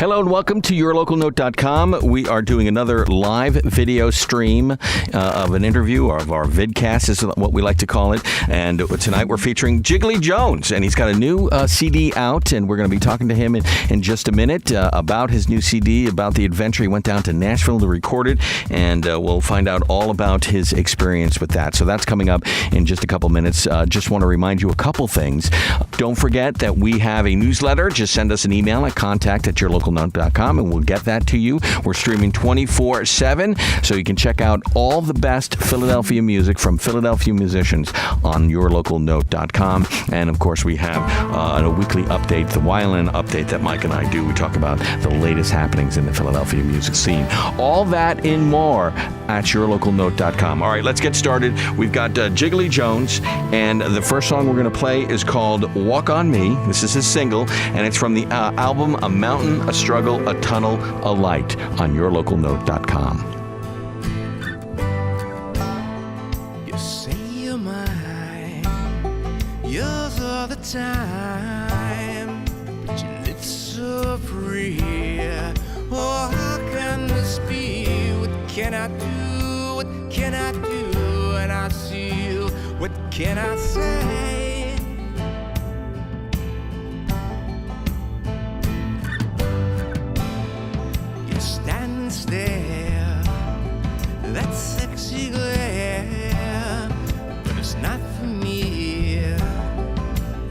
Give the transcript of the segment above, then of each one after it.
Hello and welcome to yourlocalnote.com. We are doing another live video stream of an interview, or of our vidcast is what we like to call it. And tonight we're featuring Jiggley Jones, and he's got a new CD out, and we're going to be talking to him in just a minute about his new CD, about the adventure. He went down to Nashville to record it, and we'll find out all about his experience with that. So that's coming up in just a couple minutes. Just want to remind you a couple things. Don't forget that we have a newsletter. Just send us an email at contact@yourlocalnote.com and we'll get that to you. We're streaming 24/7, so you can check out all the best Philadelphia music from Philadelphia musicians on yourlocalnote.com. And of course, we have a weekly update, the Wyland update that Mike and I do. We talk about the latest happenings in the Philadelphia music scene. All that and more at yourlocalnote.com. All right, let's get started. We've got Jiggley Jones, and the first song we're going to play is called Walk on Me. This is his single, and it's from the album A Mountain, a Struggle, a Tunnel, a Light on yourlocalnote.com. You say you're mine, yours all the time, but your lips so free. Oh, how can this be? What can I do? What can I do when I see you? What can I say? There, that sexy glare, but it's not for me.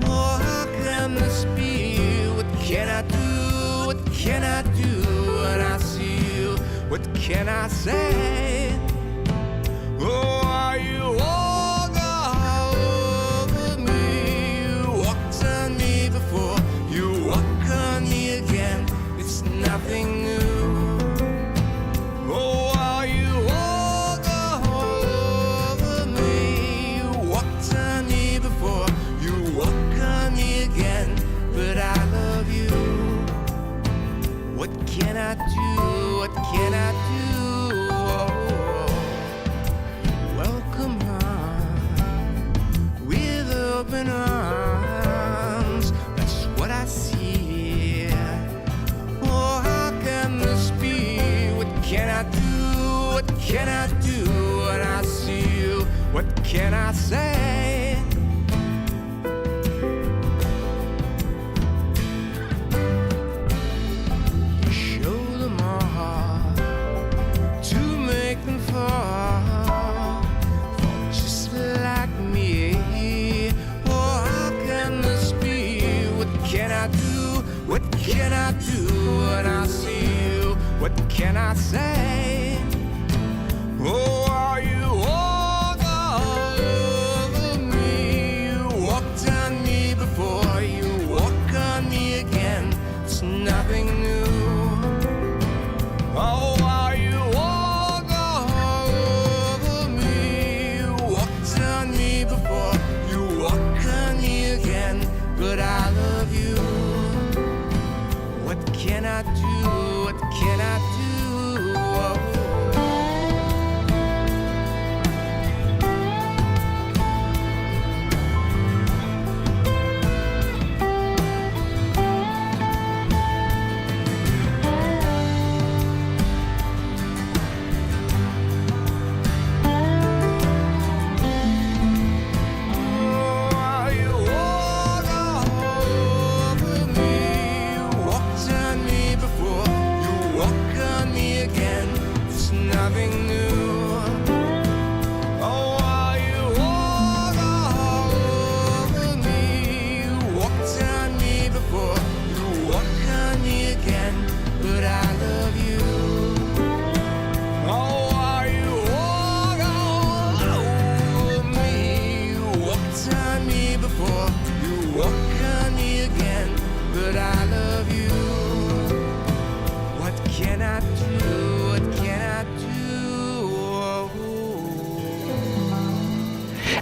Oh, how can this be? What can I do? What can I do when I see you? What can I say? Oh, are you all over me? You walked on me before, you walk on me again. It's nothing new. What can I do? What can I do? Oh, welcome home with open arms. That's what I see. Oh, how can this be? What can I do? What can I do when I see you? What can I say? What can I do when I see you? What can I say? Oh, are you all over me? You walked on me before, you walk on me again. It's nothing new. Oh, are you all over me? You walked on me before, you walk on me again. But I love you. What can I do? What can I do? Oh.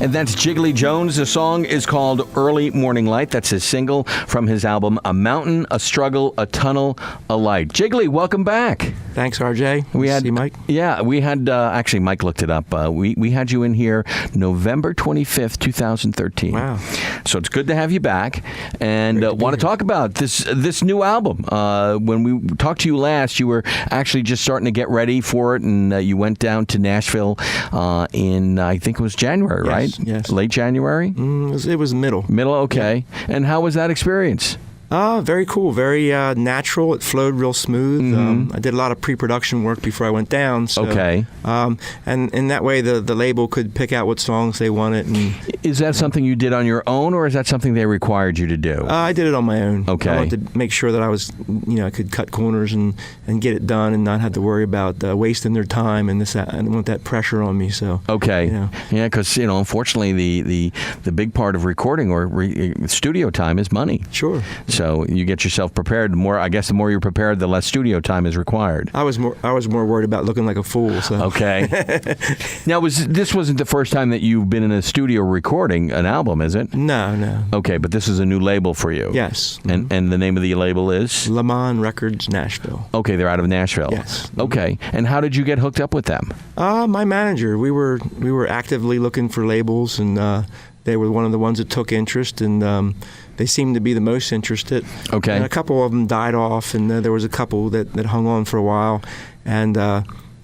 And that's Jiggley Jones. The song is called Early Morning Light. That's his single from his album, A Mountain, A Struggle, A Tunnel, A Light. Jiggly, welcome back. Thanks, RJ. We had See Mike. Yeah, we had actually Mike looked it up. We had you in here November 25th, 2013. Wow. So it's good to have you back, and want to talk about this new album. When we talked to you last, you were actually just starting to get ready for it, and you went down to Nashville in I think it was January, right? Yes. Late January. It was middle. Middle, okay. Yeah. And how was that experience? Very cool, very natural. It flowed real smooth. Mm-hmm. I did a lot of pre-production work before I went down. So, Okay. And in that way, the label could pick out what songs they wanted. And Is that something you did on your own, or is that something they required you to do? I did it on my own. Okay. I wanted to make sure that I was, I could cut corners and get it done and not have to worry about wasting their time and this. I didn't want that pressure on me. So. Okay. Yeah, because unfortunately, the big part of recording or studio time is money. Sure. So you get yourself prepared. The more you're prepared, the less studio time is required. I was more worried about looking like a fool. So. Okay. Now, this wasn't the first time that you've been in a studio recording an album, is it? No. Okay, but this is a new label for you. Yes. And the name of the label is? Le Mans Records, Nashville. Okay, they're out of Nashville. Yes. Okay. And how did you get hooked up with them? My manager. We were actively looking for labels, and they were one of the ones that took interest, and they seemed to be the most interested. Okay. And a couple of them died off, and there was a couple that hung on for a while, and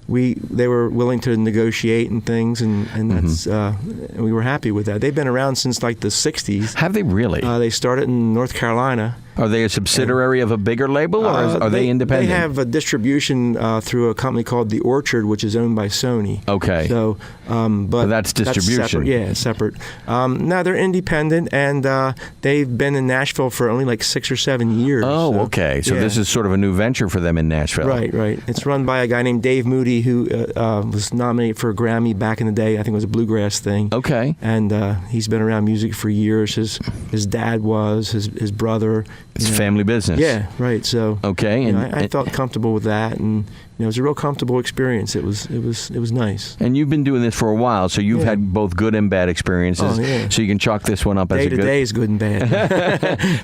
they were willing to negotiate and things, and that's and we were happy with that. They've been around since like the '60s. Have they really? They started in North Carolina. Are they a subsidiary of a bigger label, or are they independent? They have a distribution through a company called The Orchard, which is owned by Sony. Okay. So, but that's distribution. That's separate. No, they're independent, and they've been in Nashville for only like 6 or 7 years. Oh, so, okay. So this is sort of a new venture for them in Nashville. Right. It's run by a guy named Dave Moody, who was nominated for a Grammy back in the day. I think it was a bluegrass thing. Okay. And he's been around music for years. His dad was, his brother. It's family business. Yeah, right. So okay, and I felt comfortable with that, and it was a real comfortable experience. It was nice. And you've been doing this for a while, so you've had both good and bad experiences. Oh, yeah. So you can chalk this one up as a good. Day to day is good and bad.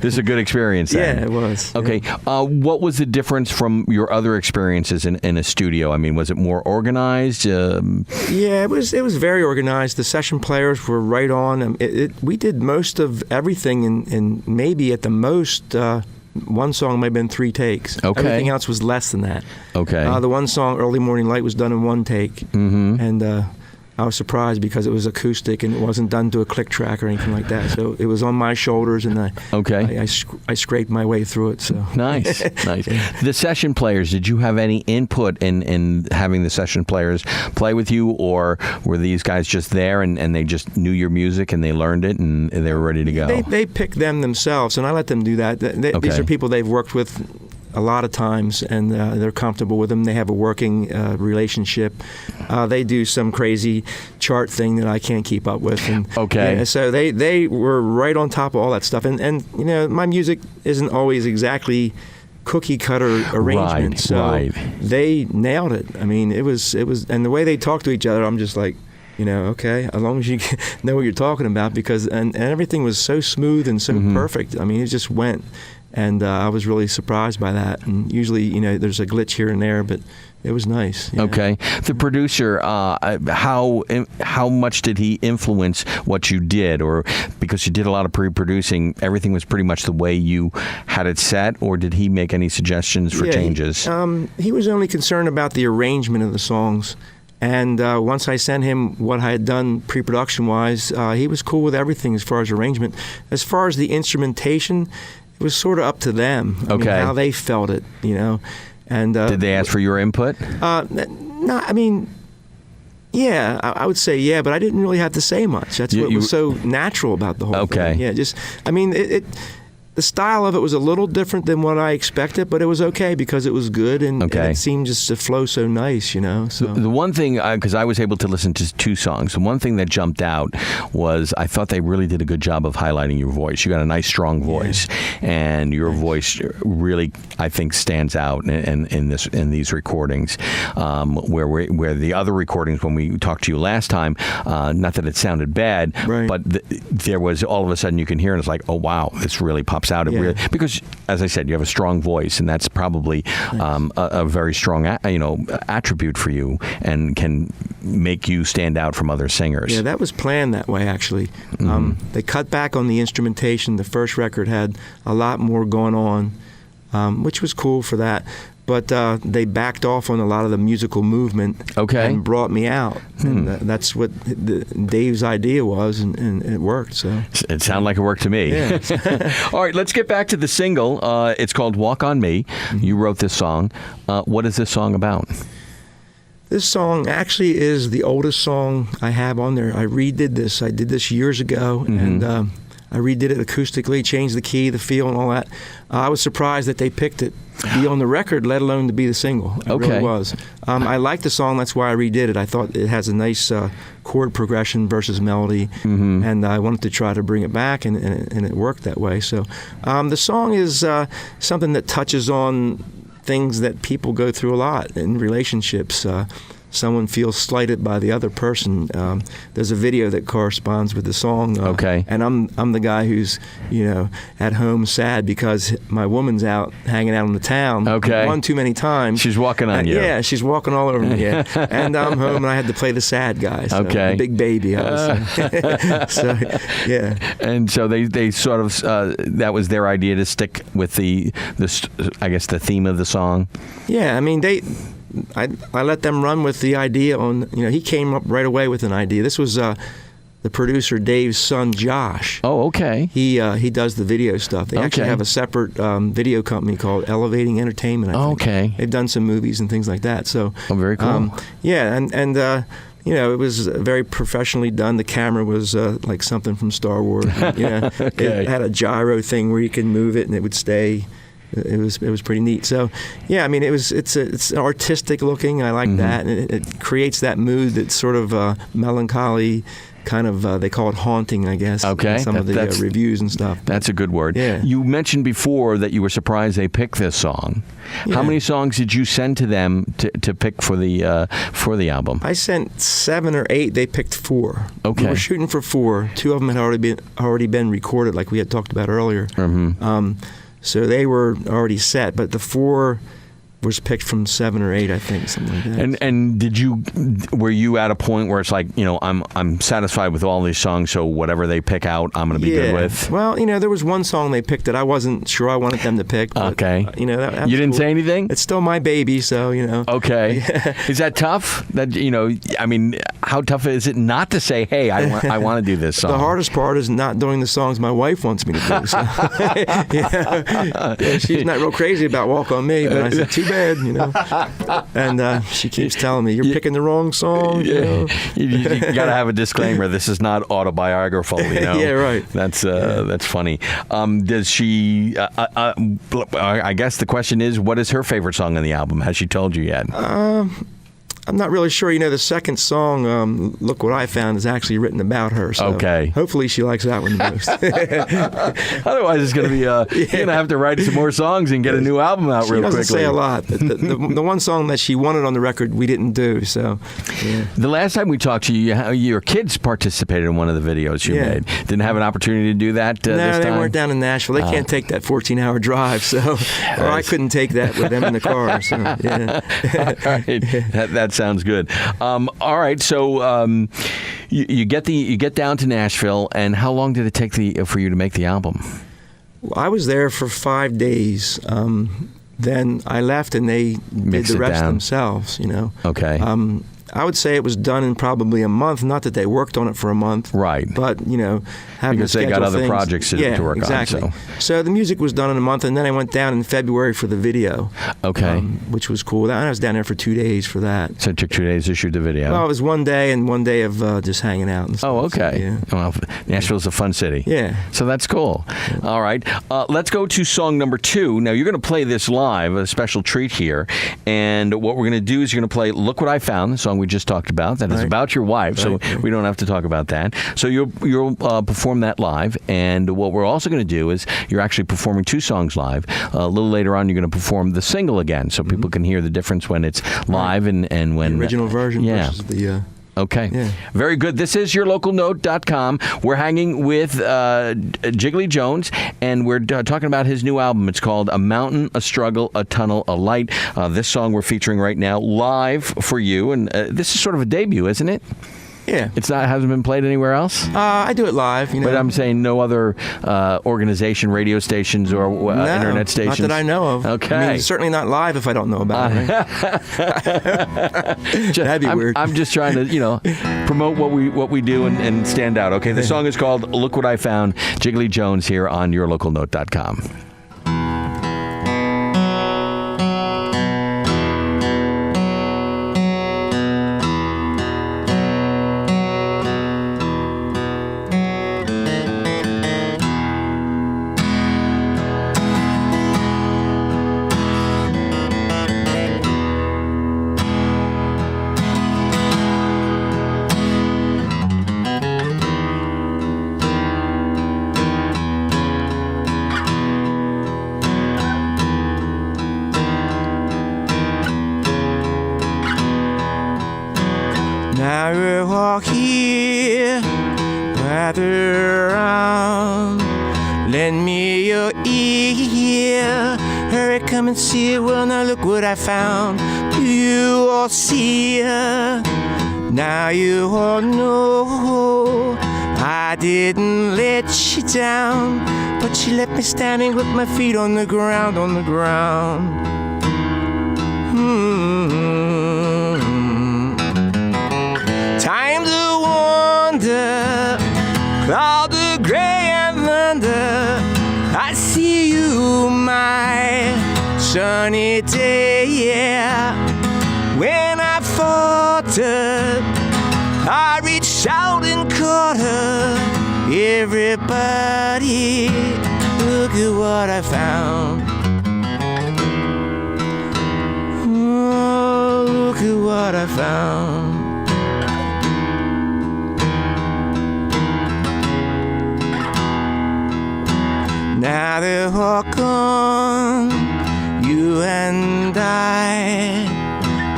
This is a good experience. Then. Yeah, it was. Okay, yeah. What was the difference from your other experiences in a studio? I mean, was it more organized? Yeah, it was very organized. The session players were right on. We did most of everything in maybe at the most. One song might have been 3 takes. Okay. Everything else was less than that. Okay. The one song, Early Morning Light, was done in 1 take. Mm-hmm. And I was surprised because it was acoustic and it wasn't done to a click track or anything like that. So it was on my shoulders, and I scraped my way through it. So nice. The session players, did you have any input in having the session players play with you, or were these guys just there and they just knew your music and they learned it and they were ready to go? They picked them themselves, and I let them do that. These are people they've worked with a lot of times, and they're comfortable with them. They have a working relationship. They do some crazy chart thing that I can't keep up with. And, so they were right on top of all that stuff. And my music isn't always exactly cookie cutter arrangement. They nailed it. I mean, it was, and the way they talk to each other, I'm just like, okay, as long as you know what you're talking about, because and everything was so smooth and so perfect. I mean, it just went. And I was really surprised by that. And usually, there's a glitch here and there, but it was nice. Okay. The producer, how much did he influence what you did? Or because you did a lot of pre-producing, everything was pretty much the way you had it set? Or did he make any suggestions for changes? He was only concerned about the arrangement of the songs. And once I sent him what I had done pre-production-wise, he was cool with everything as far as arrangement. As far as the instrumentation, it was sort of up to them. I mean, how they felt it, And did they ask for your input? No, I mean, yeah, I would say yeah, but I didn't really have to say much. That's what was so natural about the whole thing. Yeah, The style of it was a little different than what I expected, but it was okay because it was good and it seemed just to flow so nice, So the one thing, because I was able to listen to 2 songs, the one thing that jumped out was I thought they really did a good job of highlighting your voice. You got a nice, strong voice, and your voice really, I think, stands out in these recordings. Where the other recordings, when we talked to you last time, not that it sounded bad, but there was all of a sudden you can hear and it's like, oh wow, this really pops out. It really, because, as I said, you have a strong voice, and that's probably a very strong, attribute for you, and can make you stand out from other singers. Yeah, that was planned that way, actually. They cut back on the instrumentation. The first record had a lot more going on, which was cool for that. But they backed off on a lot of the musical movement and brought me out. And that's what Dave's idea was, and it worked. So it sounded like it worked to me. Yeah. All right, let's get back to the single. It's called Walk on Me. You wrote this song. What is this song about? This song actually is the oldest song I have on there. I redid this. I did this years ago, and I redid it acoustically, changed the key, the feel, and all that. I was surprised that they picked it to be on the record, let alone to be the single. It really was. I liked the song, that's why I redid it. I thought it has a nice chord progression versus melody, and I wanted to try to bring it back, and it worked that way. So the song is something that touches on things that people go through a lot in relationships. Someone feels slighted by the other person. There's a video that corresponds with the song. And I'm the guy who's, at home sad because my woman's out hanging out in the town. One too many times. She's walking on you. Yeah, she's walking all over me. Yeah. And I'm home and I had to play the sad guy. So, the big baby. So, yeah. And so they sort of, that was their idea to stick with the theme of the song. Yeah, I mean, I let them run with the idea on, he came up right away with an idea. This was the producer Dave's son, Josh. Oh, okay. He does the video stuff. They actually have a separate video company called Elevating Entertainment, I think. Okay. They've done some movies and things like that. So, very cool. And it was very professionally done. The camera was like something from Star Wars. It had a gyro thing where you can move it and it would stay. It was pretty neat. So, yeah, I mean, it's artistic looking. I like that, and it creates that mood that's sort of melancholy, kind of. They call it haunting, I guess. Okay, in some of the reviews and stuff. That's a good word. Yeah. You mentioned before that you were surprised they picked this song. Yeah. How many songs did you send to them to pick for the album? I sent 7 or 8. They picked 4. Okay. We were shooting for 4. 2 of them had already been recorded, like we had talked about earlier. So they were already set, but the 4 was picked from 7 or 8, I think, something like that. And were you at a point where it's like, I'm satisfied with all these songs, so whatever they pick out, I'm going to be good with? Well, there was one song they picked that I wasn't sure I wanted them to pick. But, okay. That you didn't cool. say anything? It's still my baby, so, Okay. Yeah. Is that tough? That I mean, how tough is it not to say, hey, I want to do this song? The hardest part is not doing the songs my wife wants me to do. So. She's not real crazy about Walk on Me, but I said, too bad, And she keeps telling me, you're picking the wrong song. You got to have a disclaimer. This is not autobiographical, Yeah, right. That's funny. Does she, I guess the question is, what is her favorite song on the album? Has she told you yet? I'm not really sure. The second song, Look What I Found, is actually written about her. So hopefully she likes that one the most. Otherwise, it's going to be, you're going to have to write some more songs and get a new album out real quickly. She doesn't say a lot. The one song that she wanted on the record, we didn't do. So, yeah. The last time we talked to you, your kids participated in one of the videos you made. Didn't have an opportunity to do that this time? No, they weren't down in Nashville. They can't take that 14-hour drive, so or I couldn't take that with them in the car. So, yeah. All right. That sounds good. All right, so you get down to Nashville, and how long did it take for you to make the album? Well, I was there for 5 days. Then I left, and they did the rest themselves. Okay. I would say it was done in probably a month. Not that they worked on it for a month, right? But having because they got other things, projects to work exactly. on. So the music was done in a month, and then I went down in February for the video. Okay, which was cool. I was down there for 2 days for that. So it took 2 days to shoot the video. Well, it was one day and one day of just hanging out. And stuff. Oh, okay. So, yeah. Well, Nashville's a fun city. Yeah. So that's cool. Yeah. All right. Let's go to song number 2. Now, you're going to play this live, a special treat here. And what we're going to do is you're going to play Look What I Found, the song we just talked about. That is about your wife, so we don't have to talk about that. So you'll perform that live. And what we're also going to do is you're actually performing 2 songs live. A little later on, you're going to perform the single again, so people can hear the difference when it's live and when... The original version versus the... Okay. Yeah. Very good. This is yourlocalnote.com. We're hanging with Jiggley Jones, and we're talking about his new album. It's called A Mountain, A Struggle, A Tunnel, A Light. This song we're featuring right now live for you, and this is sort of a debut, isn't it? Yeah. Hasn't been played anywhere else? I do it live, But I'm saying no other organization, radio stations, or internet stations? Not that I know of. Okay. I mean, certainly not live if I don't know about it. Right? That'd be weird. I'm just trying to, promote what we do and stand out. Okay, the song is called Look What I Found. Jiggley Jones here on yourlocalnote.com. Now you walk here, gather around, lend me your ear. Hurry, come and see it. Well, now look what I found. Do you all see her? Now you all know I didn't let you down, but you left me standing with my feet on the ground, on the ground. Time to wander, cloud the gray and thunder. I see you, my sunny day, yeah. When I faltered, I reached out and caught her. Everybody, look at what I found. Oh, look at what I found. Now they're all gone, you and I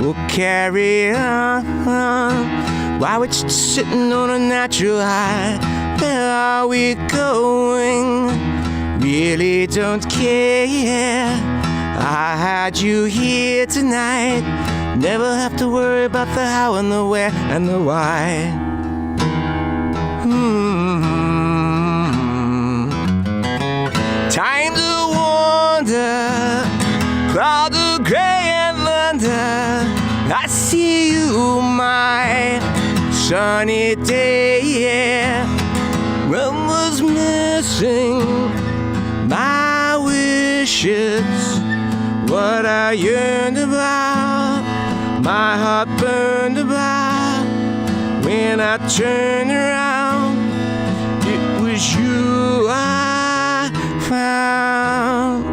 will carry on. Why we're just sitting on a natural high? Where are we going? Really don't care. I had you here tonight. Never have to worry about the how and the where and the why. Time to wander, cloud the gray and thunder. I see you, my sunny day, yeah. What was missing? My wishes, what I yearned about, my heart burned about. When I turned around, it was you I found.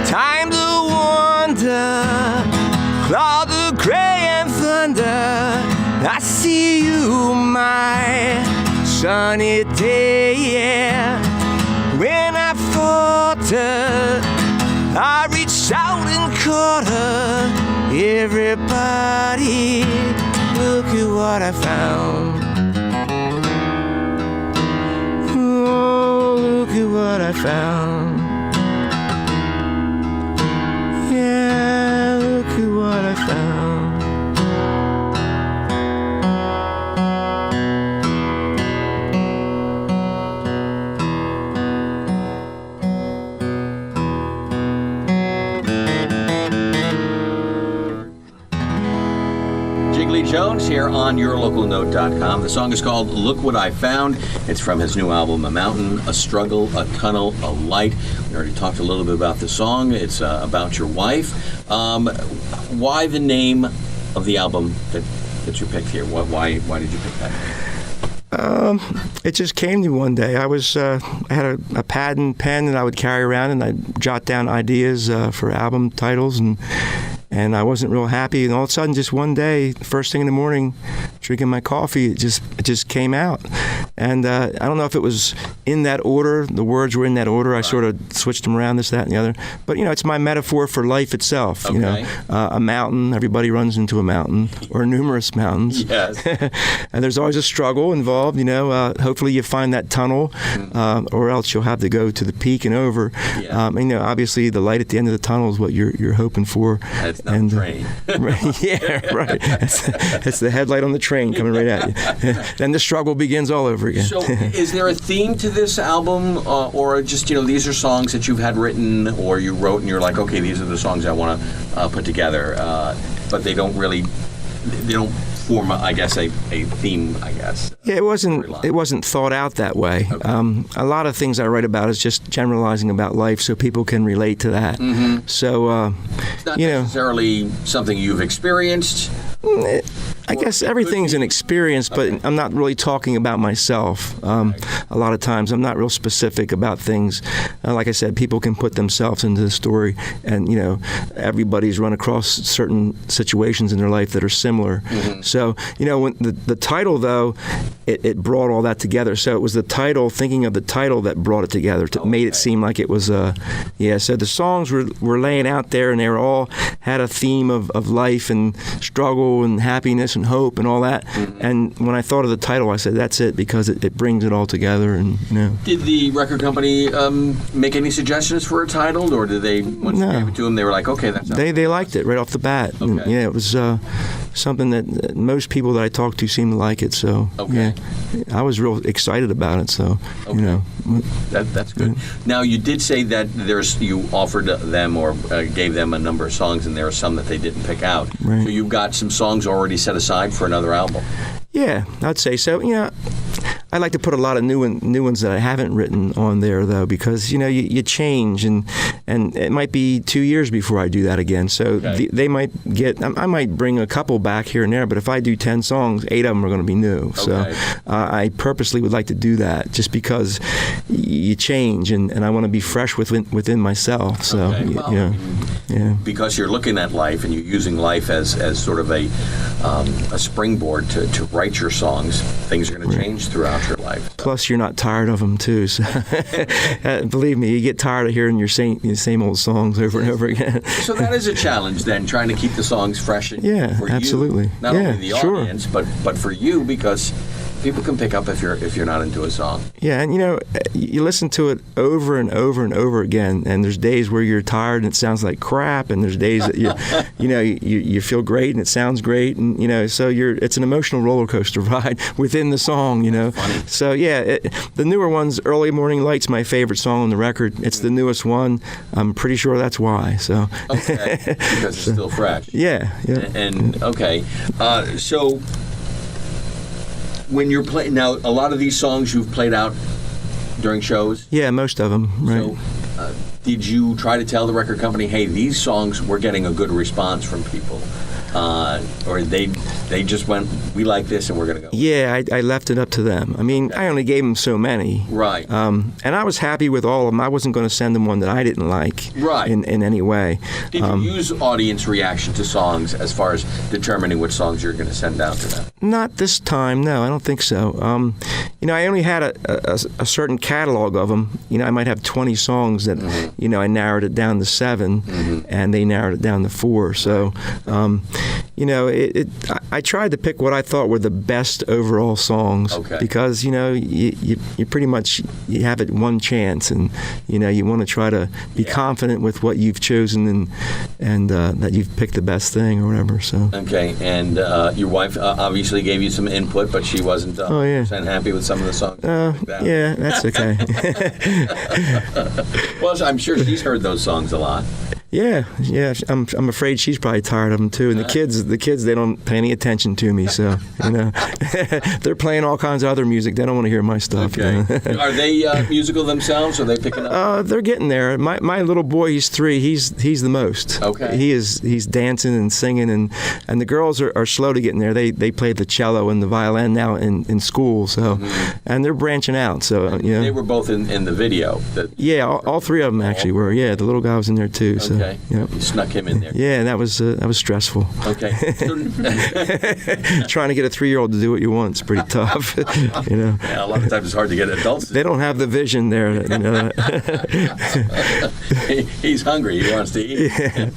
Time to wander, cloud the gray and thunder. I see you, my sunny day, yeah. When I faltered, I reached out and caught her. Everybody, look at what I found. Oh, look at what I found. Yeah, Jones here on yourlocalnote.com. The song is called Look What I Found. It's from his new album, A Mountain, A Struggle, A Tunnel, A Light. We already talked a little bit about the song. It's about your wife. Why the name of the album that you picked here? Why did you pick that name? It just came to me one day. I had a pad and pen that I would carry around, and I'd jot down ideas for album titles, and I wasn't real happy. And all of a sudden, just one day, first thing in the morning, drinking my coffee, it just came out. And I don't know if it was in that order. The words were in that order. I sort of switched them around, this, that, and the other. But, it's my metaphor for life itself. Okay. A mountain, everybody runs into a mountain, or numerous mountains. Yes. And there's always a struggle involved. Hopefully you find that tunnel, or else you'll have to go to the peak and over. Yeah. Obviously the light at the end of the tunnel is what you're hoping for. It's not a train. Yeah, right. It's the headlight on the train coming right at you. Then the struggle begins all over again. So is there a theme to this album, or just, these are songs that you've had written or you wrote and you're like, okay, these are the songs I want to put together, but they don't form, I guess, a theme, I guess. Yeah, it wasn't thought out that way. Okay. A lot of things I write about is just generalizing about life so people can relate to that. Mm-hmm. So, it's not necessarily something you've experienced. I guess everything's an experience, but I'm not really talking about myself. A lot of times I'm not real specific about things. Like I said, people can put themselves into the story, and, everybody's run across certain situations in their life that are similar. Mm-hmm. So, when the title, though, it brought all that together. So it was the title, thinking of the title, that brought it together, made it seem like it was so the songs were laying out there, and they were all had a theme of life and struggle and happiness and hope and all that. Mm-hmm. And when I thought of the title, I said, that's it, because it brings it all together. And Did the record company make any suggestions for a title, or did they, once you gave it to them, they were like, okay, that's they liked it right off the bat. Okay. And, it was something that most people that I talked to seemed to like it. So I was real excited about it. So that's good. Now, you did say that you offered them or gave them a number of songs, and there are some that they didn't pick out. Right. So you've got some songs already set aside for another album. Yeah, I'd say so. I like to put a lot of new ones that I haven't written on there, though, because you change, and it might be 2 years before I do that again. So they might I might bring a couple back here and there, but if I do 10 songs, 8 of them are going to be new. Okay. So I purposely would like to do that, just because you change, and I want to be fresh within myself. So because you're looking at life and you're using life as sort of a springboard to write your songs, things are going to change throughout your life. So. Plus, you're not tired of them too. So believe me, you get tired of hearing your same old songs over and over again. So that is a challenge then, trying to keep the songs fresh. For absolutely. You, not only the audience, but for you, because people can pick up if you're not into a song. Yeah, and you listen to it over and over and over again, and there's days where you're tired and it sounds like crap, and there's days that you feel great and it sounds great, and so it's an emotional roller coaster ride within the song. Funny. So the newer ones, Early Morning Light's my favorite song on the record. It's the newest one. I'm pretty sure that's why. So okay, because it's still fresh. Yeah. And okay, so. When you're playing now, a lot of these songs you've played out during shows. Yeah, most of them. Right. So, did you try to tell the record company, "Hey, these songs we're getting a good response from people," or they just went, "We like this, and we're going to go"? Yeah, I left it up to them. I mean, I only gave them so many. Right. And I was happy with all of them. I wasn't going to send them one that I didn't like. Right. In any way. Did you use audience reaction to songs as far as determining which songs you're going to send out to them? Not this time, no. I don't think so. I only had a certain catalog of them. I might have 20 songs that, I narrowed it down to 7, and they narrowed it down to 4. So, I tried to pick what I thought were the best overall songs. Okay. Because, you pretty much you have it one chance, and, you want to try to be confident with what you've chosen and that you've picked the best thing or whatever. So. Okay, and your wife obviously gave you some input, but she wasn't 100% happy with some of the songs. Yeah, that's okay. Well, I'm sure she's heard those songs a lot. Yeah. I'm afraid she's probably tired of them too. And the kids, they don't pay any attention to me. So they're playing all kinds of other music. They don't want to hear my stuff. Okay. Are they musical themselves? Or are they picking up? They're getting there. My little boy, he's 3. He's the most. Okay. He's dancing and singing, and the girls are slow to get in there. They play the cello and the violin now in school. So, and they're branching out. So They were both in the video. Yeah, all 3 of them actually were. Yeah, the little guy was in there too. So, okay. Yep. You snuck him in there. Yeah, and that was stressful. Okay. Trying to get a 3-year-old to do what you want is pretty tough. Yeah, a lot of times it's hard to get adults. They don't have the vision there. He's hungry. He wants to eat. Yeah.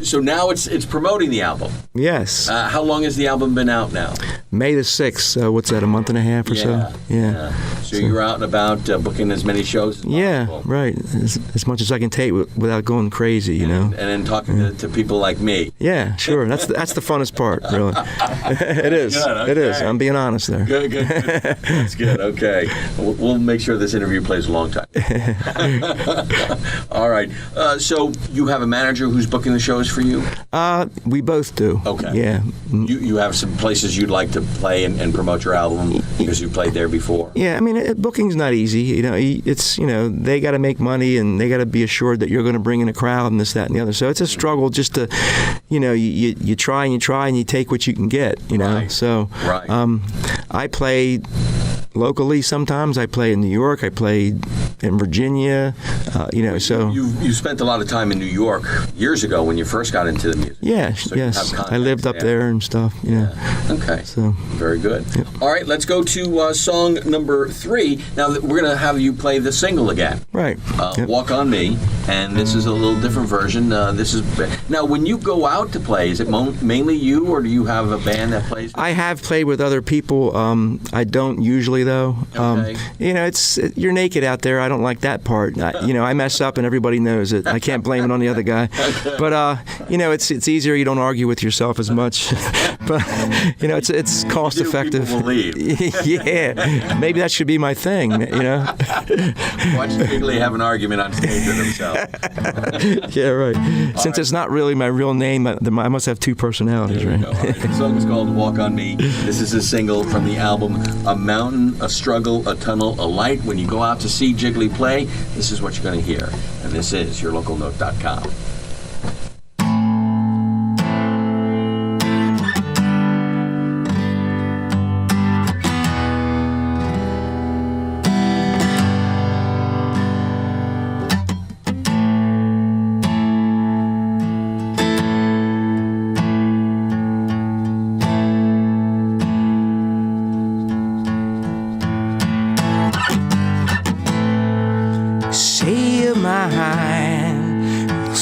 So now it's promoting the album. Yes. How long has the album been out now? May the 6th. What's that? A month and a half or so? Yeah. So you're out and about booking as many shows as possible. Yeah, right. As much as I can take without going crazy, And then talking to people like me. Yeah, sure. That's the funnest part, really. It is. Good, okay. It is. I'm being honest there. Good. That's good. Okay. We'll make sure this interview plays a long time. All right. So you have a manager who's booking the shows for you? We both do. Okay. Yeah. You have some places you'd like to play and promote your album because you played there before? Yeah, I mean, booking's not easy. It's, they got to make money and they got to be assured that you're going to bring in a crowd and this, that, and the other. So it's a struggle just to, you try and you take what you can get, Right. So I play locally sometimes. I play in New York. I played in Virginia. So you spent a lot of time in New York years ago when you first got into the music. Yeah, so yes. I lived up there and stuff. Yeah. Okay. So very good. Yep. All right, let's go to song number 3. Now we're going to have you play the single again. Right. Yep. Walk on Me, and this is a little different version. Now when you go out to play, is it mainly you, or do you have a band that plays? I have played with other people. I don't usually though. Okay. You're naked out there. I don't like that part. I mess up and everybody knows it. I can't blame it on the other guy. But it's easier. You don't argue with yourself as much. But it's cost effective. People will leave. Yeah, maybe that should be my thing. Watch Jiggley have an argument on stage with himself. Yeah, right. Since it's not really my real name, I must have 2 personalities, right? All right. The song is called Walk on Me. This is a single from the album A Mountain, A Struggle, A Tunnel, A Light. When you go out to see Jiggley play, this is what you're going to hear. And this is yourlocalnote.com.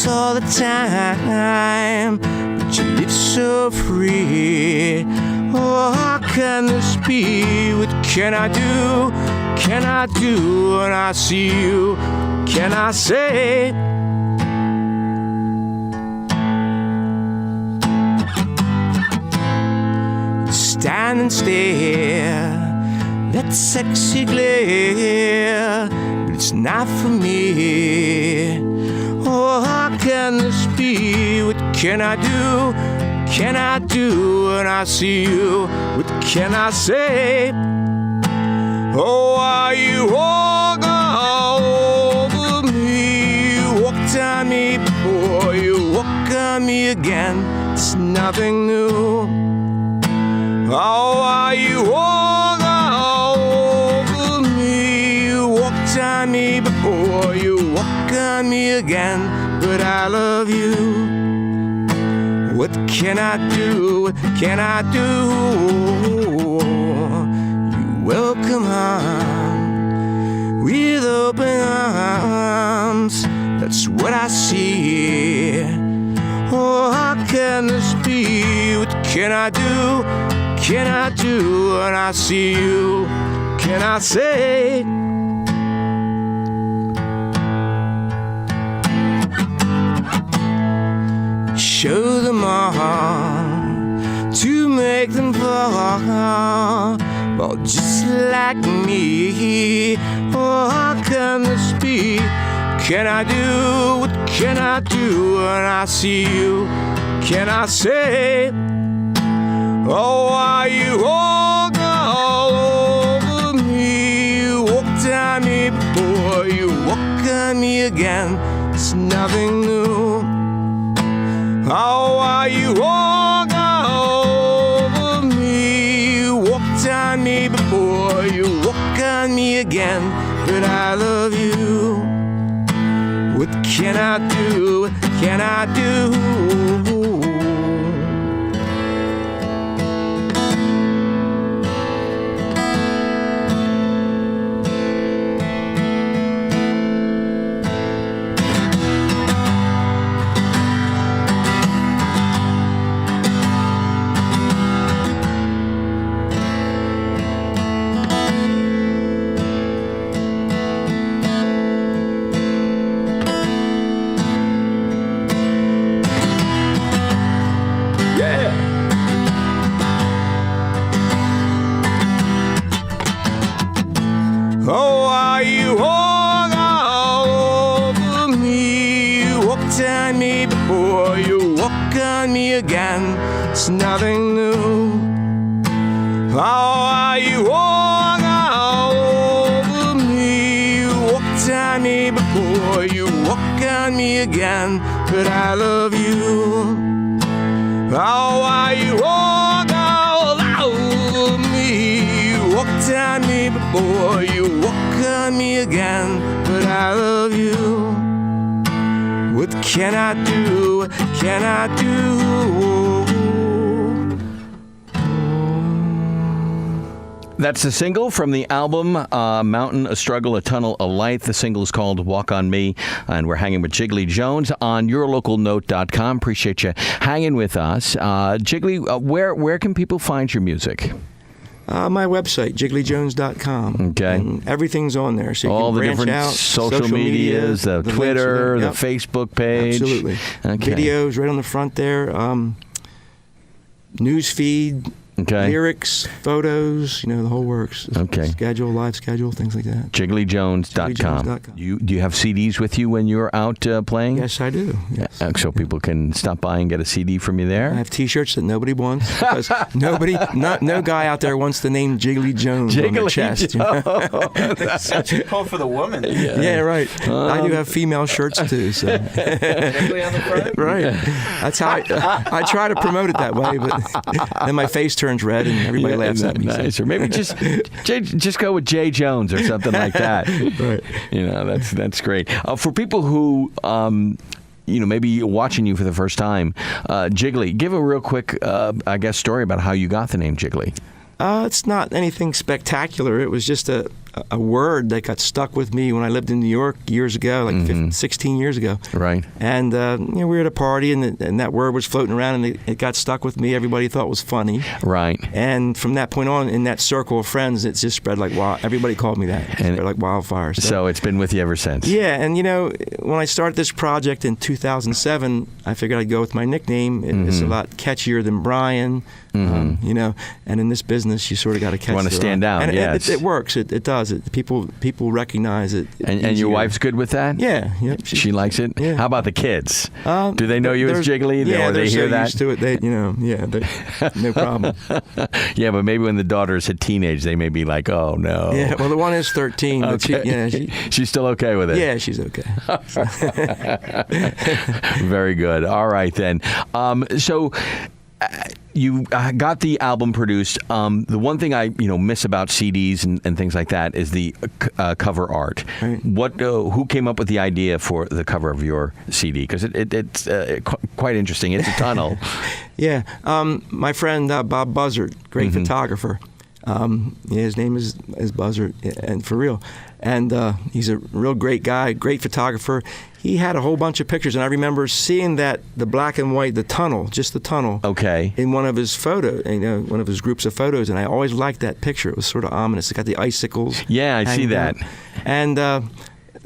All the time, but you live so free. Oh, how can this be? What can I do? Can I do when I see you? Can I say? Stand and stare, that sexy glare, but it's not for me. Oh, how can this be? What can I do? Can I do when I see you? What can I say? Oh, why you walk all over me? You walked on me before, you walk on me again. It's nothing new. Oh, why you walk all over me? You walked on me before, you walk on me again. But I love you. What can I do? What can I do? You welcome home with open arms. That's what I see. Oh, how can this be? What can I do? Can I do when I see you? Can I say? Show them all to make them fall. Well, just like me. Oh, how can this be? can I do? What can I do when I see you? Can I say, oh, are you all over me? You walked on me before, you walk on me again. It's nothing new. Oh, are you all over me? You walked on me before, you walk on me again. But I love you. What can I do? What can I do? Oh, are you all over me? You walked on me before, you walk on me again. It's nothing new. Oh, are you all over me? You walked on me before, you walk on me again. But I love you. Oh, are you all over me? You walked on me before, you walk on me again. But I love you. What can I do? What can I do? That's the single from the album Mountain, a Struggle, a Tunnel, a Light. The single is called Walk on Me, and we're hanging with Jiggley Jones on yourlocalnote.com. Appreciate you hanging with us. Jiggley, where can people find your music? My website, jiggleyjones.com. Okay. And everything's on there. So you all can the branch different out, social medias, the Twitter, the Facebook page. Absolutely. Okay. Videos right on the front there. News feed. Okay. Lyrics, photos, the whole works. Okay. Schedule, live schedule, things like that. JigglyJones.com. JigglyJones.com. Do you have CDs with you when you're out playing? Yes, I do. Yes. So people can stop by and get a CD from you there? I have T-shirts that nobody wants because no guy out there wants the name Jiggley Jones on their chest. That's such a call for the woman. Yeah, right. I do have female shirts too. So. Jiggley on the front? Right. That's how I try to promote it that way, but then my face turns red and everybody laughs at me. Nice. Or maybe just go with J. Jones or something like that. Right. That's great. For people who maybe watching you for the first time, Jiggley, give a real quick, story about how you got the name Jiggley. It's not anything spectacular. It was just a word that got stuck with me when I lived in New York years ago, 16 years ago. Right. And we were at a party, and that word was floating around, and it got stuck with me. Everybody thought it was funny. Right. And from that point on, in that circle of friends, it just spread like wild. Everybody called me that. It spread like wildfire. So it's been with you ever since. Yeah, and when I started this project in 2007, I figured I'd go with my nickname. It's a lot catchier than Brian. And in this business, you sort of got to catch. You want to stand out, and yes. It works. It does. People recognize it. And your wife's good with that? Yeah. Yep, she likes it? Yeah. How about the kids? Do they know you as Jiggley? Yeah, or they hear so that? used to it. No problem. Yeah, but maybe when the daughters hit teenage, they may be like, oh, no. Yeah, well, the one is 13. Okay. But she's still okay with it? Yeah, she's okay. Very good. All right, then. You got the album produced. The one thing I miss about CDs and things like that is the cover art. Right. Who came up with the idea for the cover of your CD? Because it's quite interesting. It's a tunnel. Yeah. My friend Bob Buzzard, great photographer. His name is Buzzard, and for real. And he's a real great guy, great photographer. He had a whole bunch of pictures, and I remember seeing the black and white, just the tunnel. Okay. In one of his photos, one of his groups of photos, and I always liked that picture. It was sort of ominous. It got the icicles. Yeah, I see that. And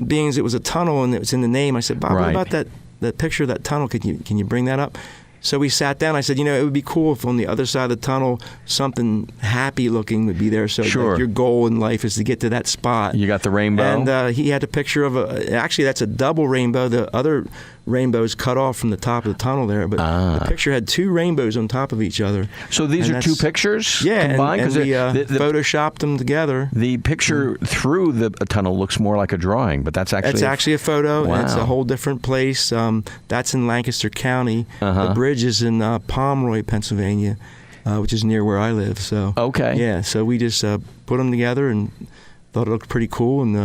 being as it was a tunnel and it was in the name, I said, Bob, what about that picture of that tunnel? Can you bring that up? So we sat down. I said, it would be cool if on the other side of the tunnel, something happy looking would be there. So Sure. like, your goal in life is to get to that spot. You got the rainbow? And he had a picture of actually, that's a double rainbow. The other rainbow's cut off from the top of the tunnel there. But the picture had two rainbows on top of each other. So these And are two pictures combined? and we photoshopped them together. The picture through the tunnel looks more like a drawing, but that's actually... It's actually a photo. Wow. And it's a whole different place. That's in Lancaster County. The bridge is in Pomeroy, Pennsylvania, which is near where I live. So Okay. Yeah, so we just put them together and thought it looked pretty cool, and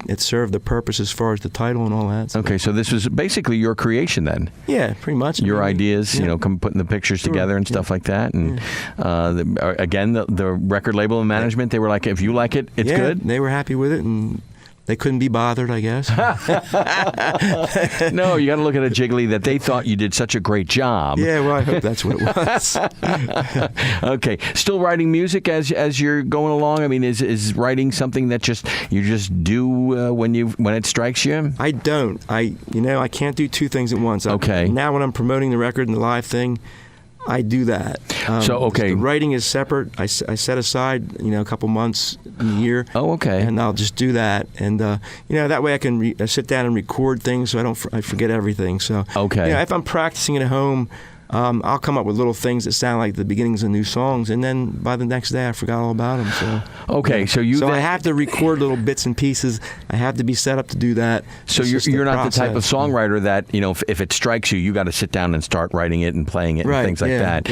it served the purpose as far as the title and all that. So. Okay, so this was basically your creation then? Yeah, pretty much. Your ideas, putting the pictures together and stuff like that. And again, the record label and management, they were like, if you like it, it's good? They were happy with it, and they couldn't be bothered, I guess. No, you got to look at a Jiggley that they thought you did such a great job. Yeah, well, I hope that's what it was. Okay, still writing music as you're going along? I mean, is writing something that you just do when it strikes you? I don't. I can't do two things at once. Okay. Now when I'm promoting the record and the live thing, I do that. The writing is separate. I set aside, a couple months in the year. Oh, okay. And I'll just do that, and that way I can sit down and record things, so I forget everything. So okay. If I'm practicing at home, I'll come up with little things that sound like the beginnings of new songs, and then by the next day I forgot all about them. So okay, so I have to record little bits and pieces. I have to be set up to do that. So you're not the type of songwriter that if it strikes you got to sit down and start writing it and playing it and things like that.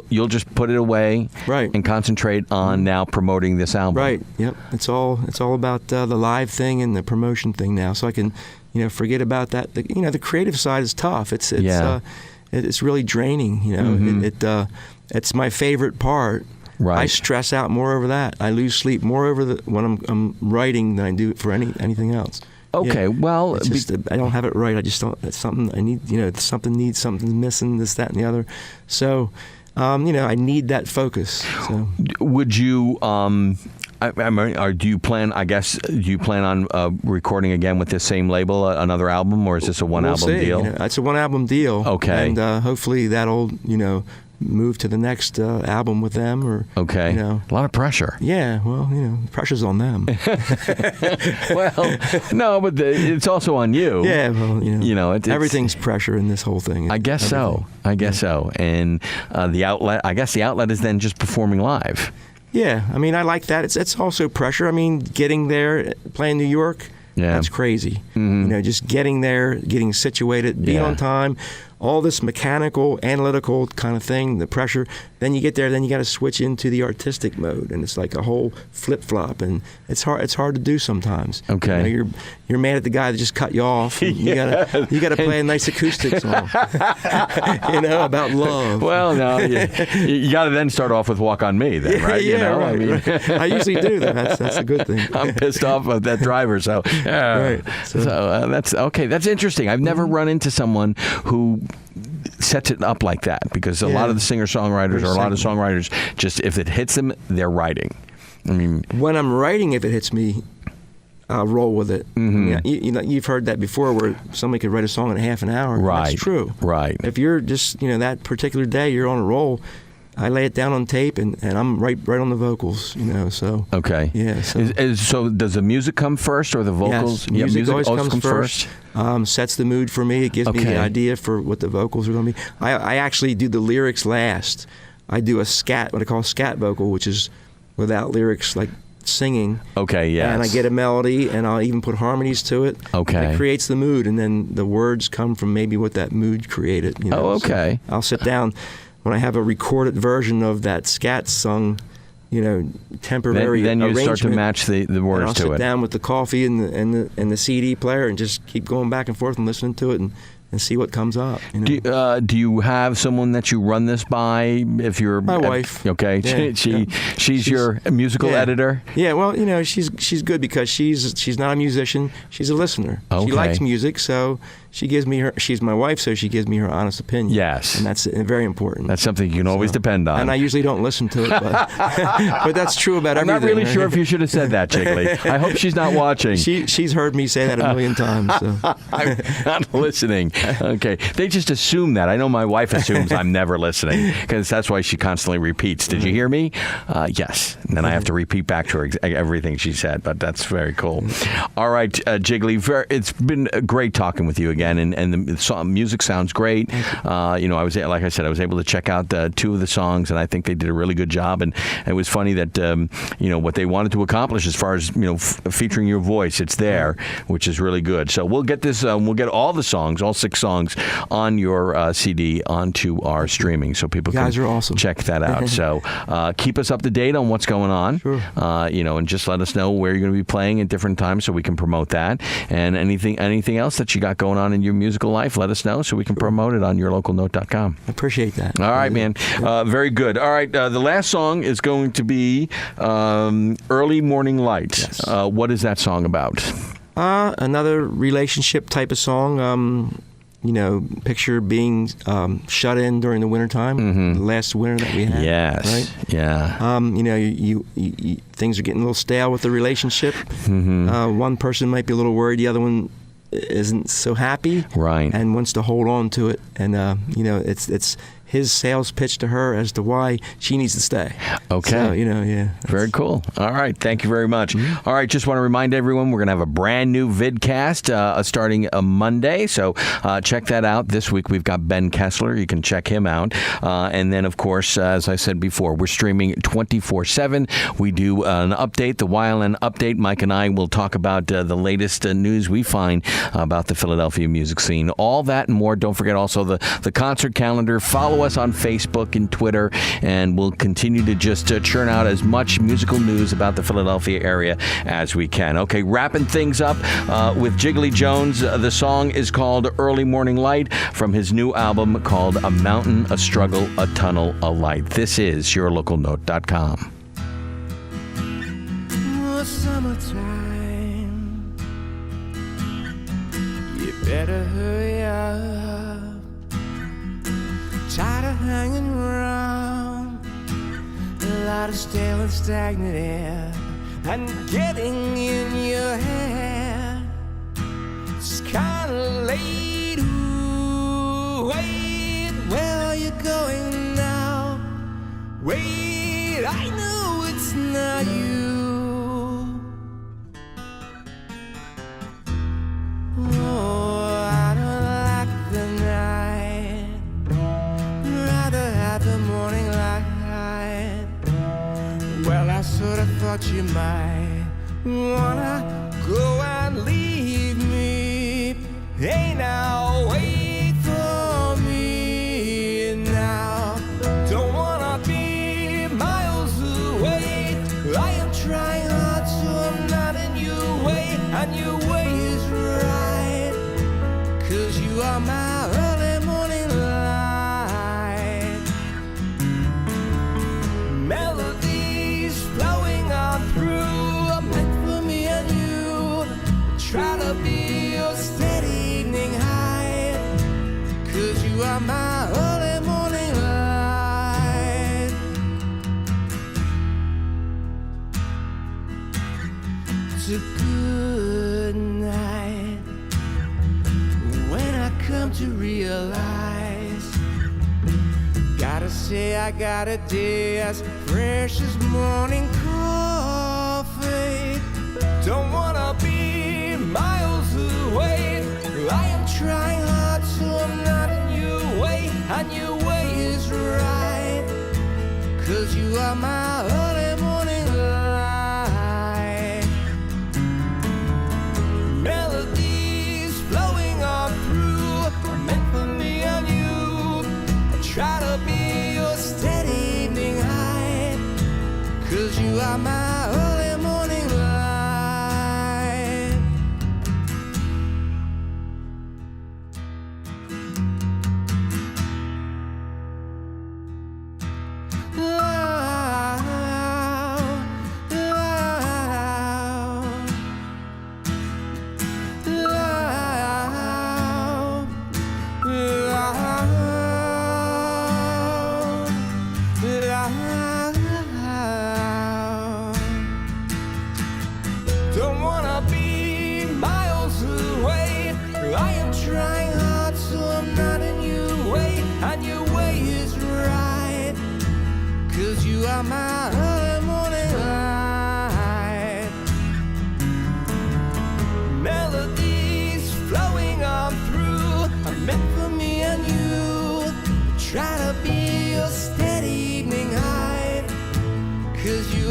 You'll just put it away and concentrate on now promoting this album. Right. Yep. It's all about the live thing and the promotion thing now. So I can forget about that. The creative side is tough. It's really draining, it's my favorite part. Right. I stress out more over that. I lose sleep more over when I'm writing than I do for anything else. Okay, well, it's just, I don't have it right. I just don't. It's something I need. Something's missing. This, that, and the other. So, I need that focus. So. Would you? Do you plan? I guess do you plan on recording again with this same label, another album, or is this a one-album deal? It's a one-album deal. Okay, and hopefully that'll move to the next album with them. Or okay, a lot of pressure. Yeah, well, the pressure's on them. Well, no, but it's also on you. Yeah, well, it's everything's pressure in this whole thing. I guess so. And the outlet. I guess the outlet is then just performing live. Yeah, I mean, I like that. It's also pressure. I mean, getting there, playing New York, that's crazy. Mm-hmm. Just getting there, getting situated, being on time, all this mechanical, analytical kind of thing, the pressure. Then you get there, then you got to switch into the artistic mode, and it's like a whole flip-flop, and it's hard to do sometimes. Okay. You're mad at the guy that just cut you off. And you gotta play a nice acoustic song. About love. Well, no, you got to then start off with "Walk on Me," then, right? Yeah, right. I mean, I usually do that. That's a good thing. I'm pissed off at that driver, so right. So that's okay. That's interesting. I've never run into someone who sets it up like that, because a lot of the singer-songwriters or a lot of songwriters, just if it hits them, they're writing. I mean, when I'm writing, if it hits me, I'll roll with it. Mm-hmm. You've heard that before, where somebody could write a song in half an hour. Right. That's true. Right. If you're just that particular day you're on a roll, I lay it down on tape and I'm right on the vocals. So okay. Yeah. So does the music come first or the vocals? Yes, music always comes first. Sets the mood for me. It gives me the idea for what the vocals are going to be. I actually do the lyrics last. I do a scat, what I call scat vocal, which is without lyrics, like singing. Okay, yes. And I get a melody, and I'll even put harmonies to it. Okay. It creates the mood, and then the words come from maybe what that mood created. Oh, okay. So I'll sit down when I have a recorded version of that scat sung, temporary then you arrangement. start to match the words I'll to sit it. down with the coffee and the CD player and just keep going back and forth and listening to it and see what comes up. Do you have someone that you run this by? If you're my wife, okay, yeah, she's your musical editor. Yeah, well, she's good because she's not a musician. She's a listener. Okay. She likes music, so she gives me her. She's my wife, so she gives me her honest opinion. Yes, and that's very important. That's something you can always depend on. And I usually don't listen to it, but but that's true about everything. I'm not really right? sure if you should have said that, Jiggley. I hope she's not watching. She's heard me say that a million times. So. I'm not listening. Okay. They just assume that. I know my wife assumes I'm never listening because that's why she constantly repeats. Did you hear me? Yes. And then I have to repeat back to her everything she said, but that's very cool. All right, Jiggley, it's been great talking with you again, and the music sounds great. I was, like I said, I was able to check out 2 of the songs, and I think they did a really good job. And it was funny that what they wanted to accomplish as far as featuring your voice, it's there, which is really good. So we'll get this. We'll get all the songs, all 6 songs, on your CD onto our streaming, so people guys can are awesome. check that out. So keep us up to date on what's going on. Sure. And just let us know where you're going to be playing at different times, so we can promote that. And anything else that you got going on in your musical life, let us know so we can promote it on yourlocalnote.com. I appreciate that. All right, man. Very good. All right, the last song is going to be Early Morning Light. Yes. What is that song about? Another relationship type of song. Picture being shut in during the wintertime, the last winter that we had. Yes. Right? Yeah. You things are getting a little stale with the relationship. One person might be a little worried, the other one isn't so happy, Right. and wants to hold on to it. And it's his sales pitch to her as to why she needs to stay. Okay. So, yeah. Very cool. All right. Thank you very much. All right. Just want to remind everyone we're going to have a brand new vidcast starting Monday. So check that out. This week we've got Ben Kessler. You can check him out. And then, of course, as I said before, we're streaming 24/7. We do an update, the YLN update. Mike and I will talk about the latest news we find about the Philadelphia music scene. All that and more. Don't forget also the concert calendar. Follow us on Facebook and Twitter, and we'll continue to just churn out as much musical news about the Philadelphia area as we can. Okay, wrapping things up with Jiggley Jones. The song is called Early Morning Light from his new album called A Mountain, a Struggle, a Tunnel, a Light. This is yourlocalnote.com. Summertime, you better hurry up. Tired of hanging around, a lot of stale and stagnant air, and getting in your head. It's kinda late. Ooh, wait, where are you going now? Wait, I know it's not you. Sort of thought you might wanna go and leave me. Hey now, wait for me now. Don't wanna be miles away. I am trying hard so I'm not in your way, and your way is right, 'cause you are my early morning light. Melodies flowing on through, meant for me and you. Try to be your steady evening high, 'cause you are my early morning light. It's a good night when I come to realize, gotta say I got a day as fresh as morning coffee. Don't wanna be miles away. I am trying hard so I'm not in your way, and your way is right, 'cause you are my early morning light. Melodies flowing on through, meant for me and you. I try to be your steady evening high, 'cause you are my early morning light.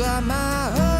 are my